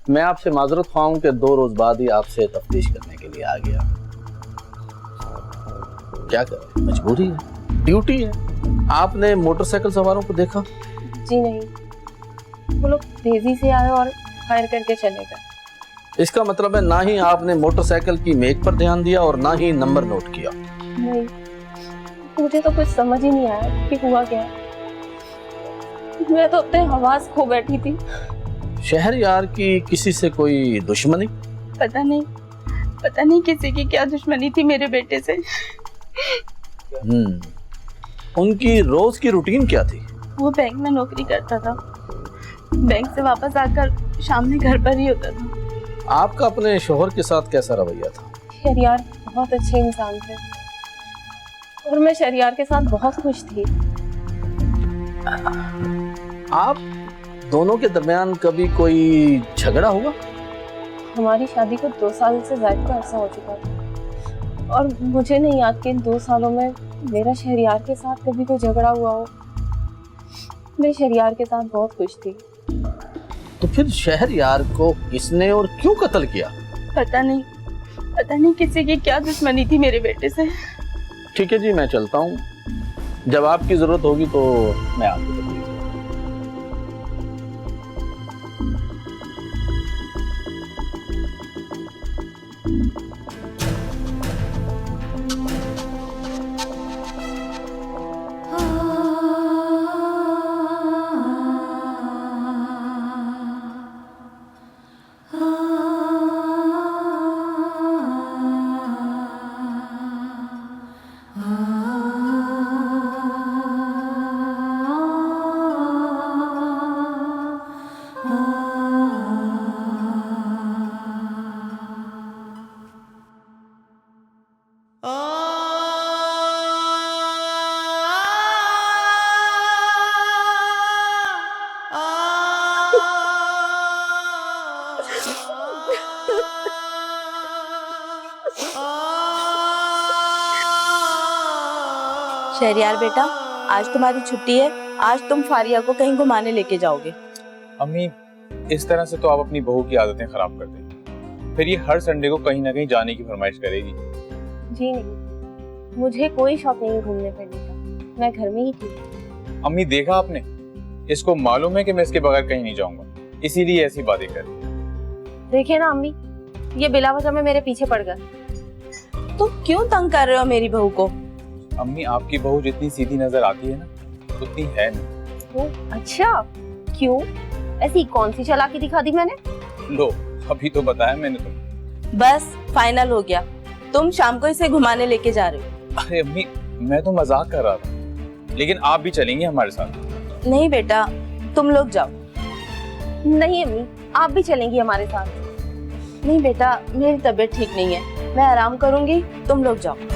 मैं आपसे माजरत ख्वाह हूं कि 2 रोज बाद ही आपसे तफ्तीश करने के लिए आ गया। क्या करें, मजबूरी है, ड्यूटी है। आपने मोटरसाइकिल सवारों को देखा? जी नहीं, वो लोग तेजी से आए और फायर करके चले गए। इसका मतलब है ना ही आपने मोटरसाइकिल की मेक पर ध्यान दिया और ना ही नंबर नोट किया। नहीं, मुझे तो कुछ समझ ही नहीं आया कि हुआ क्या। मैं तो अपने हवास खो बैठी थी। शहरयार की किसी से कोई दुश्मनी? पता नहीं किसी की क्या दुश्मनी थी मेरे बेटे से। उनकी रोज की रूटीन क्या थी? वो बैंक में नौकरी करता था। बैंक से वापस आकर शाम में घर पर ही होता था। आपका अपने शोहर के साथ कैसा रवैया था? शहरयार बहुत अच्छे इंसान थे और मैं शहरयार के साथ बहुत खुश थी। आप दोनों के दरमियान कभी कोई झगड़ा हुआ? हमारी शादी को 2 साल से ज्यादा का अरसा हो चुका था और मुझे नहीं याद कि इन 2 सालों में मेरा शहरयार के साथ कभी कोई झगड़ा हुआ हो। मैं शहरयार के साथ बहुत खुश थी। तो फिर शहरयार को किसने और क्यों कत्ल किया? पता नहीं किसी की क्या दुश्मनी थी मेरे बेटे से। ठीक है जी, मैं चलता हूँ। जब आपकी जरूरत होगी तो मैं आपको बताऊंगा। शहरयार बेटा, आज तुम्हारी छुट्टी है। आज तुम फारिया को कहीं घुमाने लेके जाओगे। अम्मी, इस तरह से तो आप अपनी बहू की आदतें खराब कर देंगी। फिर ये हर संडे को कहीं ना कहीं जाने की फरमाइश करेगी। जी नहीं, मुझे कोई शौक नहीं घूमने फिरने का। मैं घर में ही थी। अम्मी, देखा आपने, इसको मालूम है कि मैं इसके बगैर कहीं नहीं जाऊंगा, इसीलिए ऐसी बातें कर रही है। देखिए ना अम्मी, ये बिला वजह में मेरे पीछे पड़ गए। तुम क्यों तंग कर रहे हो मेरी बहू को? अम्मी, आपकी बहू जितनी सीधी नजर आती है ना, उतनी है नहीं। अच्छा, क्यों? ऐसी कौन सी चालाकी दिखा दी मैंने? लो, अभी तो बताया मैंने तुम्हें। बस फाइनल हो गया, तुम शाम को इसे घुमाने लेके जा रहे हो। अरे अम्मी, मैं तो मजाक कर रहा था, लेकिन आप भी चलेंगे हमारे साथ? नहीं बेटा, तुम लोग जाओ। नहीं अम्मी, आप भी चलेंगी हमारे साथ? नहीं बेटा, मेरी तबीयत ठीक नहीं है, मैं आराम करूंगी, तुम लोग जाओ।